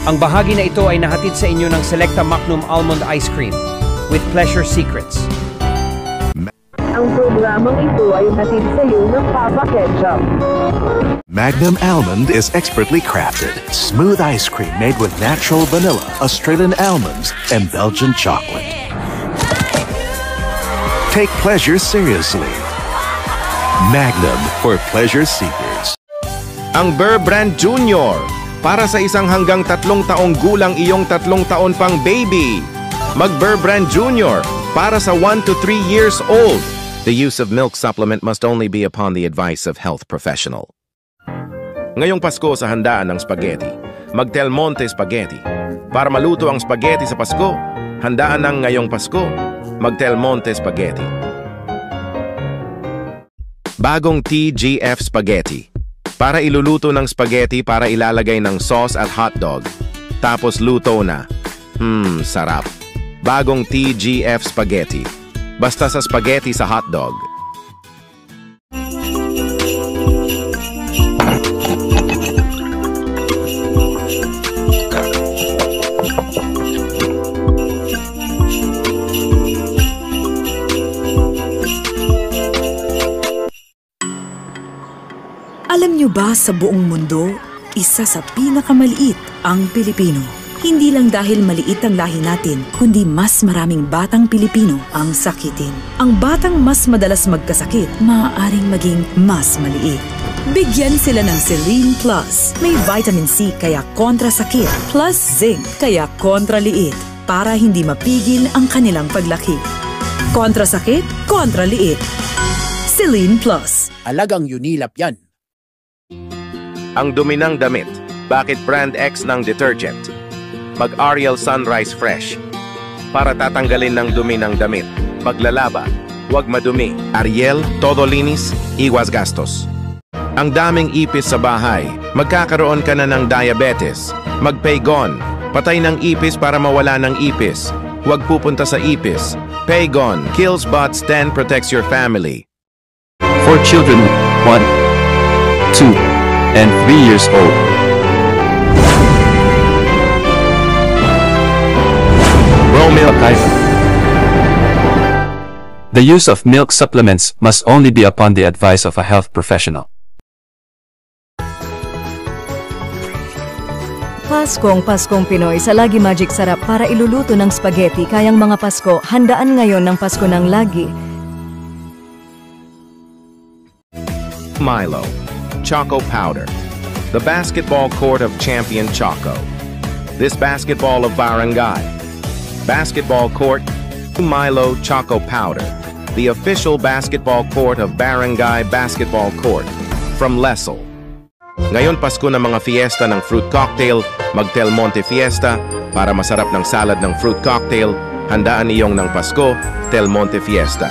Ang bahagi na ito ay nahatid sa inyo ng Selecta Magnum Almond Ice Cream with Pleasure Secrets. Ang programang ito ay hatid sa iyo ng Papa Ketchup. Magnum Almond is expertly crafted. Smooth ice cream made with natural vanilla, Australian almonds, and Belgian chocolate. Take pleasure seriously. Magnum for pleasure seekers. Ang Burr Brand Junior, para sa isang hanggang 3 taong gulang iyong 3 taon pang baby. Mag Burr Brand Junior, para sa 1 to 3 years old. The use of milk supplement must only be upon the advice of health professional. Ngayong Pasko sa handaan ng spaghetti, mag Del Monte Spaghetti. Para maluto ang spaghetti sa Pasko, handaan ng ngayong Pasko, mag Del Monte Spaghetti. Bagong TGF Spaghetti. Para iluluto ng spaghetti para ilalagay ng sauce at hotdog. Tapos luto na. Sarap. Bagong TGF Spaghetti. Basta sa spaghetti sa hotdog. Alam niyo ba sa buong mundo, isa sa pinakamaliit ang Pilipino? Hindi lang dahil maliit ang lahi natin, kundi mas maraming batang Pilipino ang sakitin. Ang batang mas madalas magkasakit, maaaring maging mas maliit. Bigyan sila ng Celine Plus. May vitamin C kaya kontra sakit, plus zinc kaya kontra liit, para hindi mapigil ang kanilang paglaki. Kontra sakit, kontra liit. Celine Plus. Alagang Unilap yan. Ang dumi ng damit. Bakit brand X ng detergent? Mag Ariel Sunrise Fresh. Para tatanggalin ng dumi ng damit. Paglalaba, huwag madumi. Ariel, todo linis, iwas gastos. Ang daming ipis sa bahay. Magkakaroon ka na ng diabetes. Mag Paygon. Patay ng ipis para mawala ng ipis. Huwag pupunta sa ipis. Paygon kills bots, 10 protects your family. For children 1, 2, and 3 years old. Romeo Kaifa. The use of milk supplements must only be upon the advice of a health professional. Paskong Pinoy sa Lagi Magic Sarap para iluluto ng spaghetti kayang mga Pasko, handaan ngayon ng Pasko ng Lagi. Milo Choco Powder, the basketball court of champion Choco. This basketball of barangay. Basketball court, Milo Choco Powder, the official basketball court of Barangay Basketball Court, from Lesel. Ngayon Pasko ng mga fiesta ng fruit cocktail, mag Del Monte Fiesta, para masarap ng salad ng fruit cocktail, handaan niyong ng Pasko, Del Monte Fiesta.